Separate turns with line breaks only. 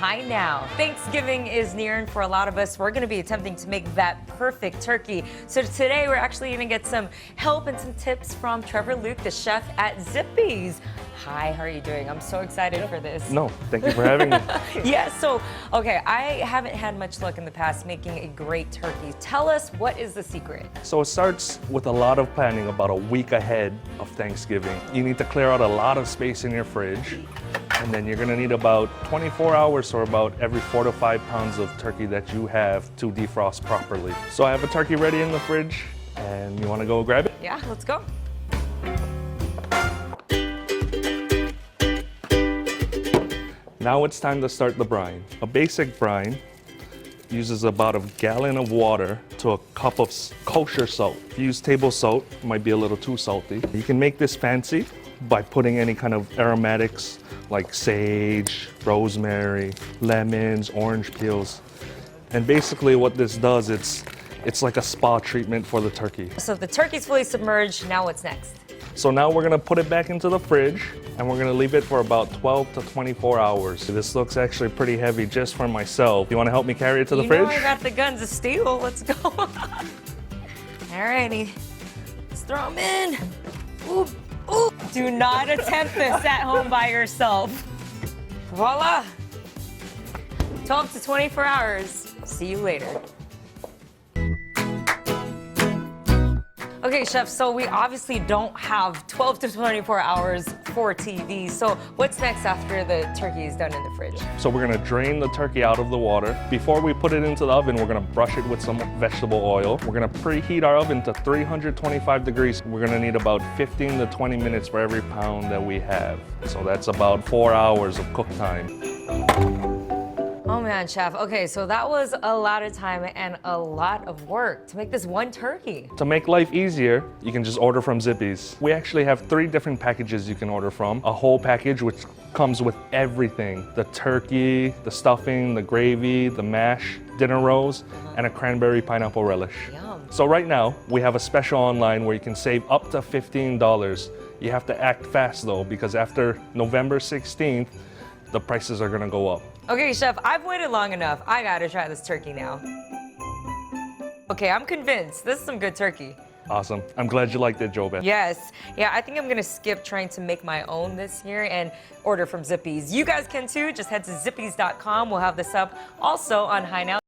Hi Now. Thanksgiving is near, and for a lot of us, we're going to be attempting to make that perfect turkey. So today we're actually going to get some help and some tips from Trevor Luke, the chef at Zippy's. Hi, how are you doing? I'm so excited for this.
No, thank you for having me.
Yeah, so, okay, I haven't had much luck in the past making a great turkey. Tell us, what is the secret?
So it starts with a lot of planning about a week ahead of Thanksgiving. You need to clear out a lot of space in your fridge. And then you're gonna need about 24 hours or about every 4 to 5 pounds of turkey that you have to defrost properly. So I have a turkey ready in the fridge, and you wanna go grab it?
Yeah, let's go.
Now it's time to start the brine. A basic brine uses about a gallon of water to a cup of kosher salt. If you use table salt, it might be a little too salty. You can make this fancy by putting any kind of aromatics like sage, rosemary, lemons, orange peels. And basically what this does, it's like a spa treatment for the turkey.
So the turkey's fully submerged, now what's next?
So now we're gonna put it back into the fridge and we're gonna leave it for about 12 to 24 hours. This looks actually pretty heavy just for myself. You wanna help me carry it to the fridge?
You know I got the guns of steel, let's go. Alrighty, let's throw them in. Ooh, ooh. Do not attempt this at home by yourself. Voila, 12 to 24 hours. See you later. Okay, chef, so we obviously don't have 12 to 24 hours for TV. So what's next after the turkey is done in the fridge?
So we're gonna drain the turkey out of the water. Before we put it into the oven, we're gonna brush it with some vegetable oil. We're gonna preheat our oven to 325 degrees. We're gonna need about 15 to 20 minutes for every pound that we have. So that's about 4 hours of cook time.
Oh man, chef. Okay, so that was a lot of time and a lot of work to make this one turkey.
To make life easier, you can just order from Zippy's. We actually have 3 different packages you can order from. A whole package which comes with everything. The turkey, the stuffing, the gravy, the mash, dinner rolls, and a cranberry pineapple relish.
Yum.
So right now, we have a special online where you can save up to $15. You have to act fast though, because after November 16th, the prices are gonna go up.
Okay, chef, I've waited long enough. I gotta try this turkey now. Okay, I'm convinced. This is some good turkey.
Awesome. I'm glad you liked it, Jobeth.
Yes. Yeah, I think I'm gonna skip trying to make my own this year and order from Zippy's. You guys can too. Just head to zippys.com. We'll have this up also on Hi Now.